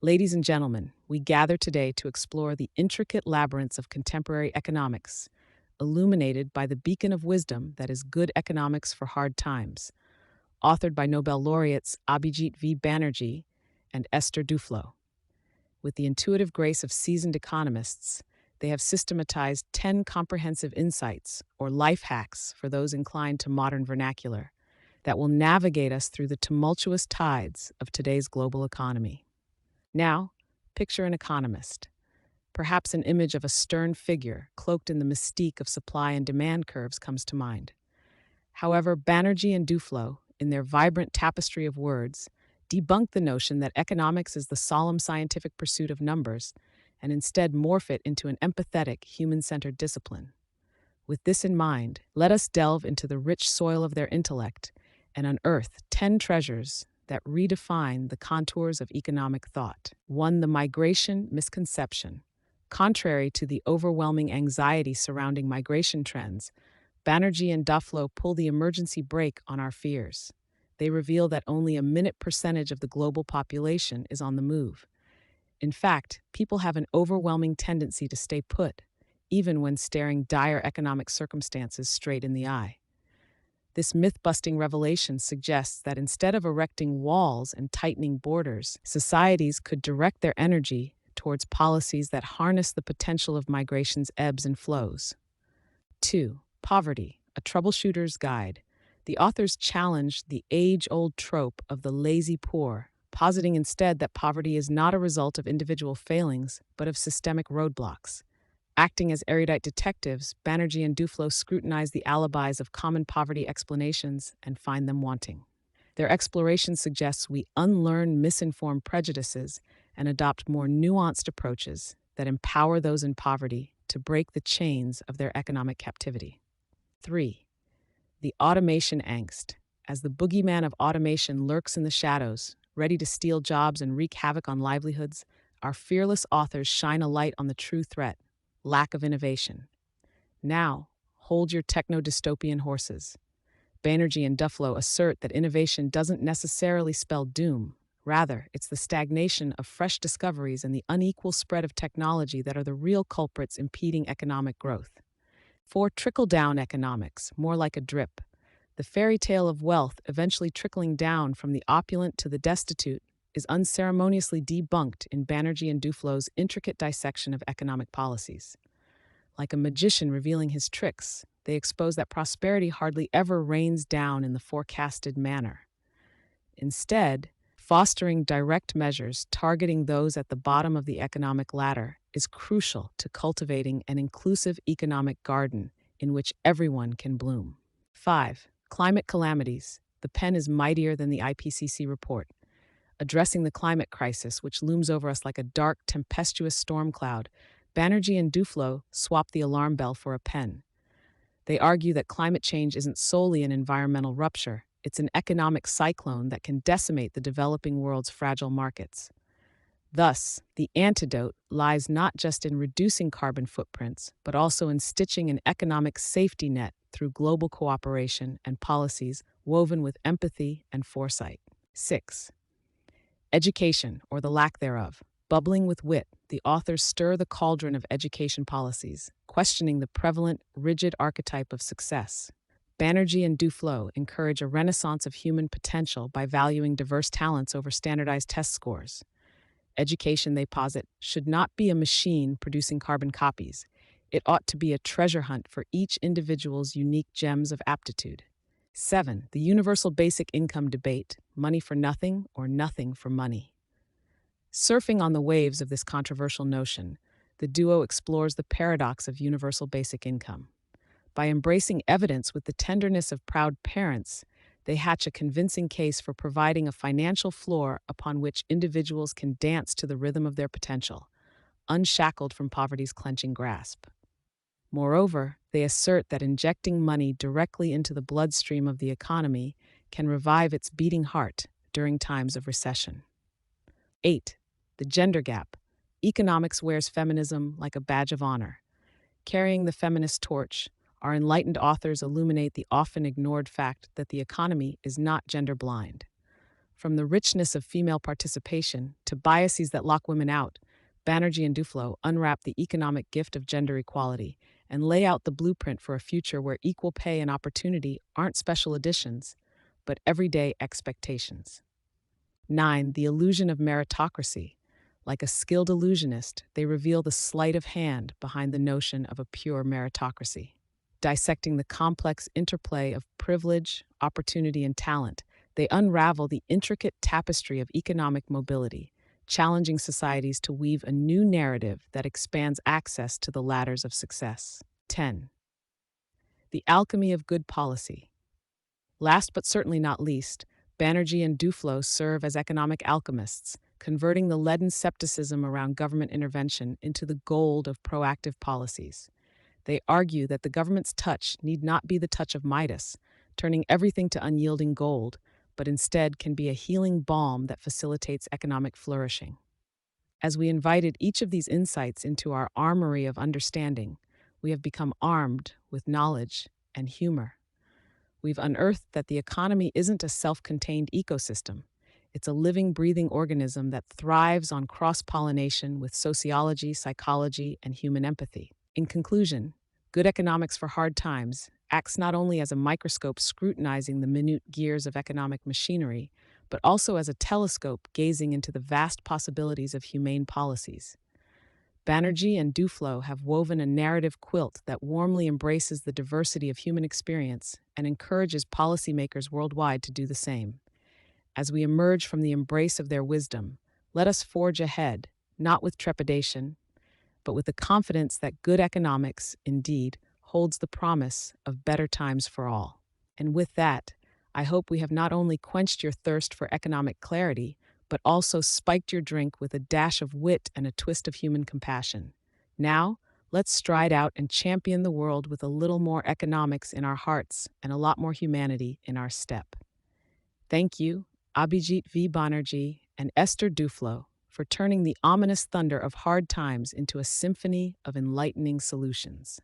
Ladies and gentlemen, we gather today to explore the intricate labyrinths of contemporary economics, illuminated by the beacon of wisdom that is good economics for hard times, authored by Nobel laureates Abhijit V. Banerjee and Esther Duflo. With the intuitive grace of seasoned economists, they have systematized 10 comprehensive insights, or life hacks for those inclined to modern vernacular, that will navigate us through the tumultuous tides of today's global economy. Now, picture an economist. Perhaps an image of a stern figure cloaked in the mystique of supply and demand curves comes to mind. However, Banerjee and Duflo, in their vibrant tapestry of words, debunk the notion that economics is the solemn scientific pursuit of numbers and instead morph it into an empathetic, human centered discipline. With this in mind, let us delve into the rich soil of their intellect and unearth 10 treasures that redefine the contours of economic thought. 1. The migration misconception. Contrary to the overwhelming anxiety surrounding migration trends, Banerjee and Duflo pull the emergency brake on our fears. They reveal that only a minute percentage of the global population is on the move. In fact, people have an overwhelming tendency to stay put, even when staring dire economic circumstances straight in the eye. This myth busting revelation suggests that instead of erecting walls and tightening borders, societies could direct their energy towards policies that harness the potential of migration's ebbs and flows. 2. Poverty, a troubleshooter's guide. The authors challenge the age old trope of the lazy poor, positing instead that poverty is not a result of individual failings, but of systemic roadblocks. Acting as erudite detectives, Banerjee and Duflo scrutinize the alibis of common poverty explanations and find them wanting. Their exploration suggests we unlearn misinformed prejudices and adopt more nuanced approaches that empower those in poverty to break the chains of their economic captivity. 3. The automation angst. As the boogeyman of automation lurks in the shadows, ready to steal jobs and wreak havoc on livelihoods, our fearless authors shine a light on the true threat: lack of innovation. Now, hold your techno-dystopian horses. Banerjee and Duflo assert that innovation doesn't necessarily spell doom. Rather, it's the stagnation of fresh discoveries and the unequal spread of technology that are the real culprits impeding economic growth. 4. Trickle-down economics, more like a drip. The fairy tale of wealth eventually trickling down from the opulent to the destitute is unceremoniously debunked in Banerjee and Duflo's intricate dissection of economic policies. Like a magician revealing his tricks, they expose that prosperity hardly ever rains down in the forecasted manner. Instead, fostering direct measures targeting those at the bottom of the economic ladder is crucial to cultivating an inclusive economic garden in which everyone can bloom. 5. Climate calamities. The pen is mightier than the IPCC report. Addressing the climate crisis, which looms over us like a dark, tempestuous storm cloud, Banerjee and Duflo swap the alarm bell for a pen. They argue that climate change isn't solely an environmental rupture, it's an economic cyclone that can decimate the developing world's fragile markets. Thus, the antidote lies not just in reducing carbon footprints, but also in stitching an economic safety net through global cooperation and policies woven with empathy and foresight. 6. Education, or the lack thereof. Bubbling with wit, the authors stir the cauldron of education policies, questioning the prevalent, rigid archetype of success. Banerjee and Duflo encourage a renaissance of human potential by valuing diverse talents over standardized test scores. Education, they posit, should not be a machine producing carbon copies. It ought to be a treasure hunt for each individual's unique gems of aptitude. 7. The universal basic income debate: money for nothing or nothing for money. Surfing on the waves of this controversial notion, the duo explores the paradox of universal basic income. By embracing evidence with the tenderness of proud parents, they hatch a convincing case for providing a financial floor upon which individuals can dance to the rhythm of their potential, unshackled from poverty's clenching grasp. Moreover, they assert that injecting money directly into the bloodstream of the economy can revive its beating heart during times of recession. 8. The gender gap. Economics wears feminism like a badge of honor. Carrying the feminist torch, our enlightened authors illuminate the often ignored fact that the economy is not gender blind. From the richness of female participation to biases that lock women out, Banerjee and Duflo unwrap the economic gift of gender equality and lay out the blueprint for a future where equal pay and opportunity aren't special additions, but everyday expectations. 9. The illusion of meritocracy. Like a skilled illusionist, they reveal the sleight of hand behind the notion of a pure meritocracy. Dissecting the complex interplay of privilege, opportunity, and talent, they unravel the intricate tapestry of economic mobility, challenging societies to weave a new narrative that expands access to the ladders of success. 10. The alchemy of good policy. Last but certainly not least, Banerjee and Duflo serve as economic alchemists, converting the leaden skepticism around government intervention into the gold of proactive policies. They argue that the government's touch need not be the touch of Midas, turning everything to unyielding gold, but instead can be a healing balm that facilitates economic flourishing. As we invited each of these insights into our armory of understanding, we have become armed with knowledge and humor. We've unearthed that the economy isn't a self contained ecosystem. It's a living, breathing organism that thrives on cross pollination with sociology, psychology, and human empathy. In conclusion, Good Economics for Hard Times acts not only as a microscope scrutinizing the minute gears of economic machinery, but also as a telescope gazing into the vast possibilities of humane policies. Banerjee and Duflo have woven a narrative quilt that warmly embraces the diversity of human experience and encourages policymakers worldwide to do the same. As we emerge from the embrace of their wisdom, let us forge ahead, not with trepidation, but with the confidence that good economics, indeed, holds the promise of better times for all. And with that, I hope we have not only quenched your thirst for economic clarity, but also spiked your drink with a dash of wit and a twist of human compassion. Now, let's stride out and champion the world with a little more economics in our hearts and a lot more humanity in our step. Thank you, Abhijit V. Banerjee and Esther Duflo, for turning the ominous thunder of hard times into a symphony of enlightening solutions.